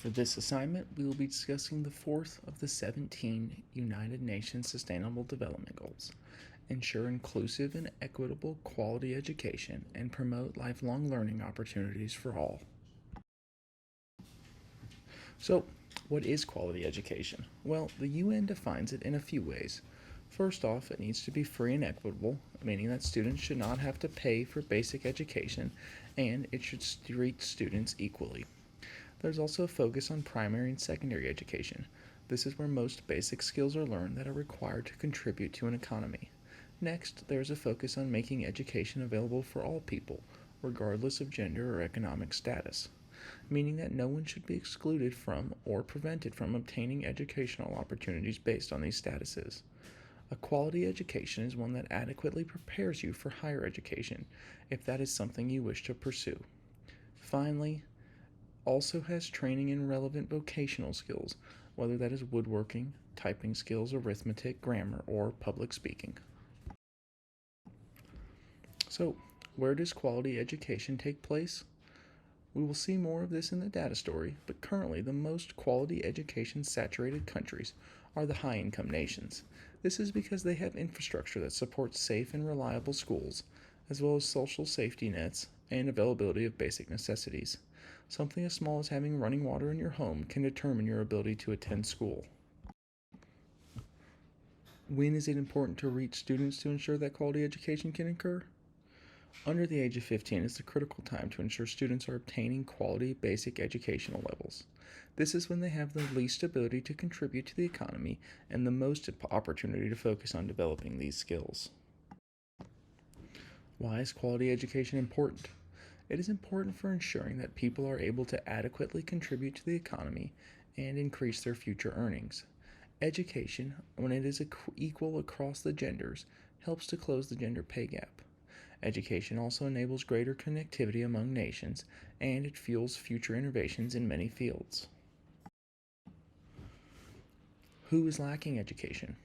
For this assignment, we will be discussing the fourth of the 17 United Nations Sustainable Development Goals: ensure inclusive and equitable quality education and promote lifelong learning opportunities for all. So, what is quality education? Well, the UN defines it in a few ways. First off, it needs to be free and equitable, meaning that students should not have to pay for basic education, and it should treat students equally. There's also a focus on primary and secondary education. This is where most basic skills are learned that are required to contribute to an economy. Next, there's a focus on making education available for all people, regardless of gender or economic status, meaning that no one should be excluded from or prevented from obtaining educational opportunities based on these statuses. A quality education is one that adequately prepares you for higher education, if that is something you wish to pursue. Finally, also has training in relevant vocational skills, whether that is woodworking, typing skills, arithmetic, grammar, or public speaking. So, where does quality education take place? We will see more of this in the data story, but currently the most quality education saturated countries are the high income nations. This is because they have infrastructure that supports safe and reliable schools, as well as social safety nets and availability of basic necessities. Something as small as having running water in your home can determine your ability to attend school. When is it important to reach students to ensure that quality education can occur? Under the age of 15 is the critical time to ensure students are obtaining quality basic educational levels. This is when they have the least ability to contribute to the economy and the most opportunity to focus on developing these skills. Why is quality education important? It is important for ensuring that people are able to adequately contribute to the economy and increase their future earnings. Education, when it is equal across the genders, helps to close the gender pay gap. Education also enables greater connectivity among nations, and it fuels future innovations in many fields. Who is lacking education?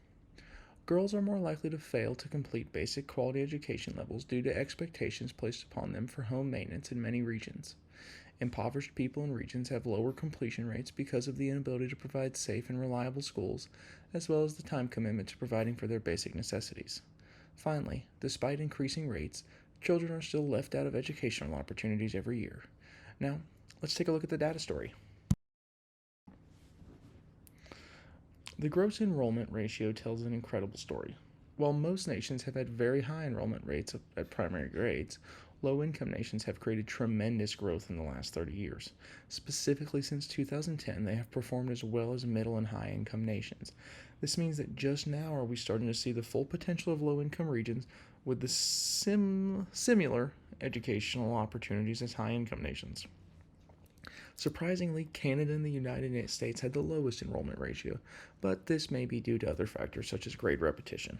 Girls are more likely to fail to complete basic quality education levels due to expectations placed upon them for home maintenance in many regions. Impoverished people in regions have lower completion rates because of the inability to provide safe and reliable schools, as well as the time commitment to providing for their basic necessities. Finally, despite increasing rates, children are still left out of educational opportunities every year. Now, let's take a look at the data story. The gross enrollment ratio tells an incredible story. While most nations have had very high enrollment rates at primary grades, low income nations have created tremendous growth in the last 30 years. Specifically, since 2010, they have performed as well as middle and high income nations. This means that just now are we starting to see the full potential of low income regions with the similar educational opportunities as high income nations. Surprisingly, Canada and the United States had the lowest enrollment ratio, but this may be due to other factors such as grade repetition.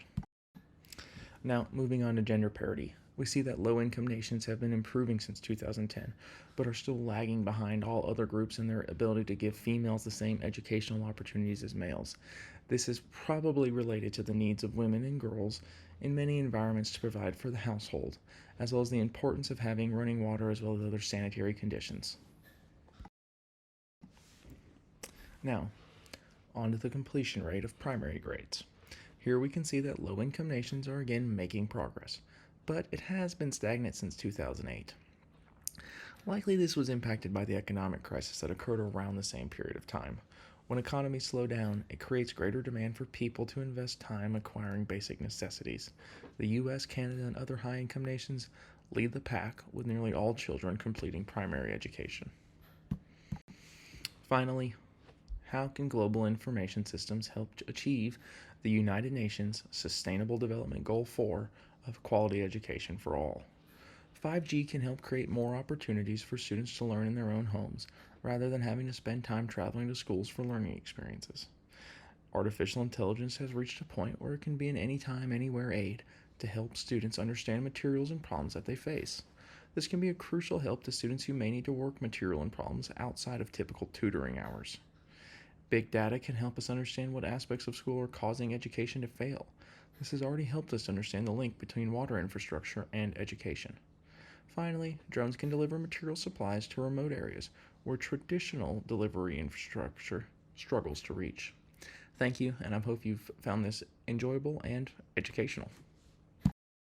Now, moving on to gender parity. We see that low income nations have been improving since 2010, but are still lagging behind all other groups in their ability to give females the same educational opportunities as males. This is probably related to the needs of women and girls in many environments to provide for the household, as well as the importance of having running water as well as other sanitary conditions. Now, on to the completion rate of primary grades. Here we can see that low income nations are again making progress, but it has been stagnant since 2008. Likely this was impacted by the economic crisis that occurred around the same period of time. When economies slow down, it creates greater demand for people to invest time acquiring basic necessities. The US, Canada, and other high income nations lead the pack with nearly all children completing primary education. Finally, how can global information systems help achieve the United Nations Sustainable Development Goal 4 of quality education for all? 5G can help create more opportunities for students to learn in their own homes rather than having to spend time traveling to schools for learning experiences. Artificial intelligence has reached a point where it can be an anytime, anywhere aid to help students understand materials and problems that they face. This can be a crucial help to students who may need to work material and problems outside of typical tutoring hours. Big data can help us understand what aspects of school are causing education to fail. This has already helped us understand the link between water infrastructure and education. Finally, drones can deliver material supplies to remote areas where traditional delivery infrastructure struggles to reach. Thank you, and I hope you've found this enjoyable and educational.